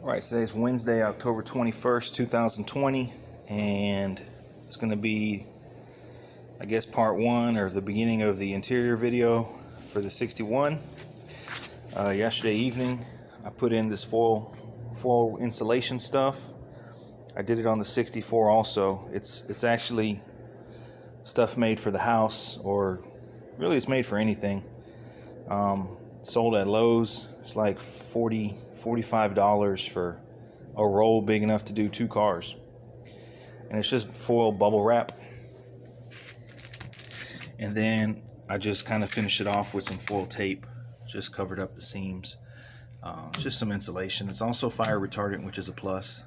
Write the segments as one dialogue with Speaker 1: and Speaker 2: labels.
Speaker 1: Alright, today's Wednesday, October 21st, 2020, and it's going to be, I guess, part one or the beginning of the interior video for the 61. Yesterday evening, I put in this foil insulation stuff. I did it on the 64 also. It's actually stuff made for the house, or really it's made for anything. Sold at Lowe's. It's like $45 for a roll big enough to do 2 cars, and it's just foil bubble wrap. And then I just kind of finished it off with some foil tape, just covered up the seams. Just some insulation. It's also fire retardant, which is a plus.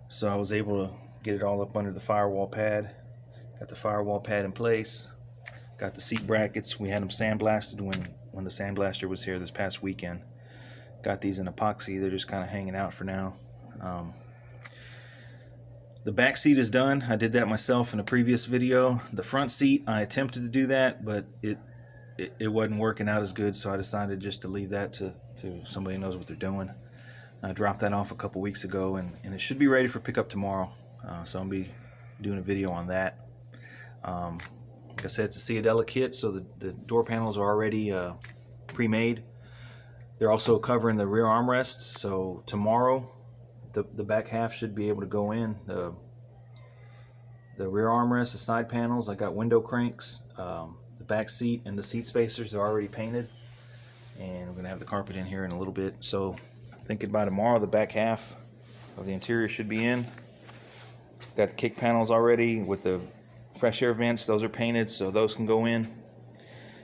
Speaker 1: So I was able to get it all up under the firewall pad. Got the firewall pad in place. Got the seat brackets. We had them sandblasted when the sandblaster was here this past weekend. Got these in epoxy. They're just kind of hanging out for now. The back seat is done. I did that myself in a previous video. The front seat, I attempted to do that, but it wasn't working out as good, so I decided just to leave that to somebody who knows what they're doing. I dropped that off a couple weeks ago, and it should be ready for pickup tomorrow. So I'll be doing a video on that. Like I said, it's a CIADELLA kit, so the door panels are already pre-made. They're also covering the rear armrests, so tomorrow the back half should be able to go in. The rear armrests, the side panels, I got window cranks. The back seat and the seat spacers are already painted, and we're gonna have the carpet in here in a little bit. So thinking by tomorrow the back half of the interior should be in. Got the kick panels already with the fresh air vents. Those are painted, so those can go in.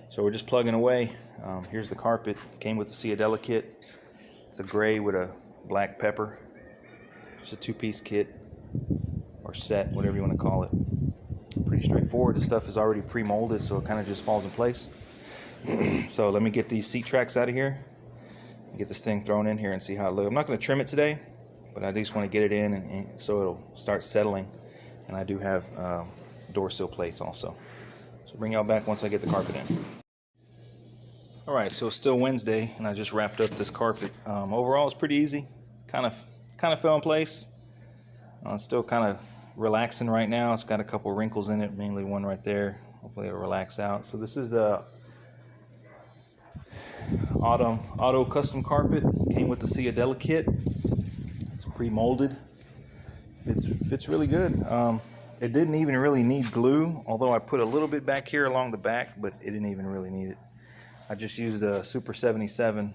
Speaker 1: So we're just plugging away. Here's the carpet. Came with the CIADELLA kit. It's a gray with a black pepper. It's a 2-piece kit or set, whatever you want to call it. Pretty straightforward. The stuff is already pre-molded, so it kind of just falls in place. So let me get these seat tracks out of here, get this thing thrown in here and see how it looks. I'm not going to trim it today, but I just want to get it in and so it'll start settling. And I do have door sill plates also. So bring y'all back once I get the carpet in. Alright, so it's still Wednesday, and I just wrapped up this carpet. Overall, it's pretty easy. Kind of fell in place. It's still kind of relaxing right now. It's got a couple wrinkles in it, mainly one right there. Hopefully it'll relax out. So this is the auto custom carpet. Came with the CIADELLA kit. It's pre-molded. Fits really good. It didn't even really need glue, although I put a little bit back here along the back, but it didn't even really need it. I just used a Super 77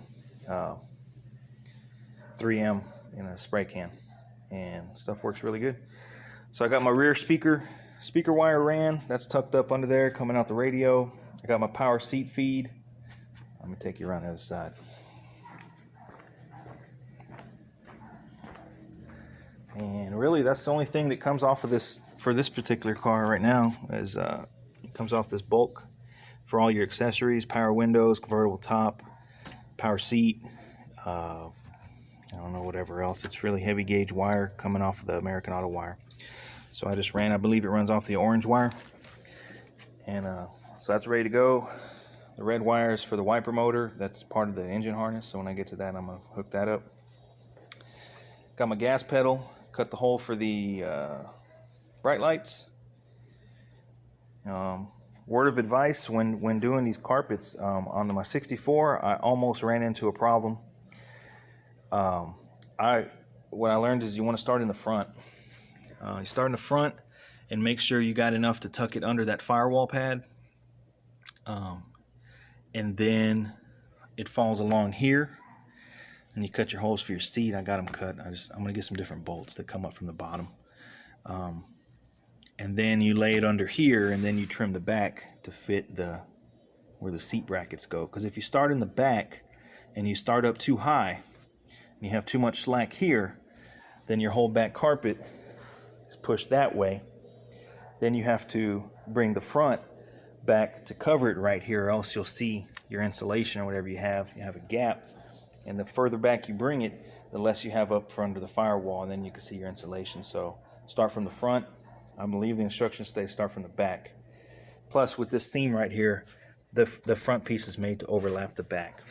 Speaker 1: 3M in a spray can, and stuff works really good. So I got my rear speaker wire ran. That's tucked up under there, coming out the radio. I got my power seat feed. Let me take you around the other side. And really, that's the only thing that comes off of this for this particular car right now. Is it comes off this bulk for all your accessories: power windows, convertible top, power seat. I don't know, whatever else. It's really heavy gauge wire coming off of the American Auto wire. So I just ran. I believe it runs off the orange wire, and so that's ready to go. The red wire is for the wiper motor. That's part of the engine harness. So when I get to that, I'm gonna hook that up. Got my gas pedal. Cut the hole for the bright lights. Word of advice when doing these carpets, on my 64, I almost ran into a problem. What I learned is you want to start in the front. You start in the front and make sure you got enough to tuck it under that firewall pad. And then it falls along here, and you cut your holes for your seat. I got them cut. I'm gonna get some different bolts that come up from the bottom. And then you lay it under here, and then you trim the back to fit where the seat brackets go. Because if you start in the back and you start up too high and you have too much slack here, then your whole back carpet is pushed that way. Then you have to bring the front back to cover it right here, or else you'll see your insulation or whatever you have a gap. And the further back you bring it, the less you have up front of the firewall, and then you can see your insulation. So start from the front. I believe the instructions say start from the back. Plus, with this seam right here, the front piece is made to overlap the back.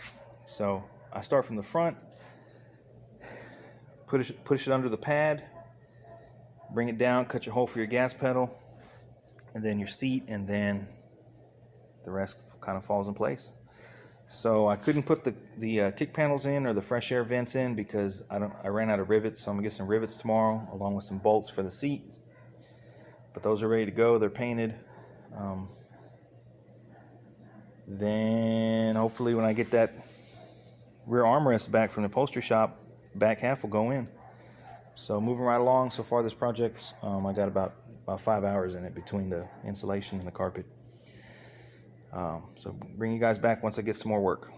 Speaker 1: So I start from the front, push it under the pad, bring it down, cut your hole for your gas pedal, and then your seat, and then the rest kind of falls in place. So I couldn't put the kick panels in or the fresh air vents in because I ran out of rivets, so I'm gonna get some rivets tomorrow along with some bolts for the seat. But those are ready to go. They're painted. Then hopefully when I get that rear armrest back from the upholstery shop, back half will go in. So moving right along. So far this project, I got about 5 hours in it between the insulation and the carpet. So bring you guys back once I get some more work.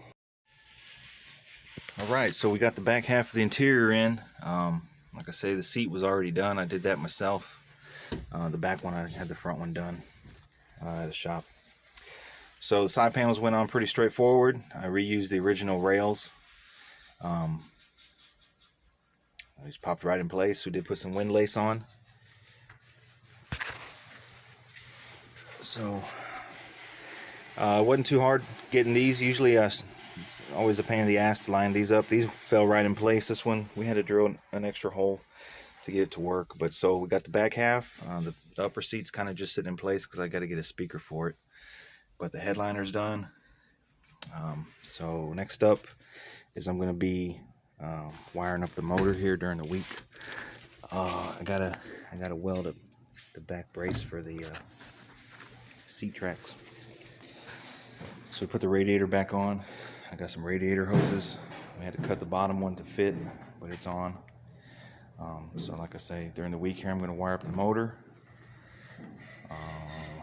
Speaker 1: Alright, so we got the back half of the interior in. Like I say, the seat was already done. I did that myself. The back one, I had the front one done at the shop. So the side panels went on pretty straightforward. I reused the original rails. I just popped right in place. We did put some wind lace on. So it wasn't too hard getting these. Usually it's always a pain in the ass to line these up. These fell right in place. This one we had to drill an extra hole to get it to work. But so we got the back half. The upper seat's kind of just sitting in place because I got to get a speaker for it. But the headliner's done. So next up is I'm going to be wiring up the motor here during the week. I gotta weld the back brace for the seat tracks. So we put the radiator back on. I got some radiator hoses. We had to cut the bottom one to fit, but it's on. So like I say, during the week here, I'm going to wire up the motor,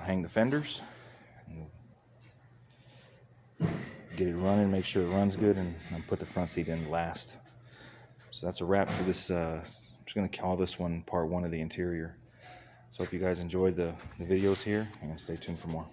Speaker 1: hang the fenders, get it running, make sure it runs good, and put the front seat in last. So that's a wrap for this. I'm just going to call this one part 1 of the interior. So hope you guys enjoyed the videos here, and stay tuned for more.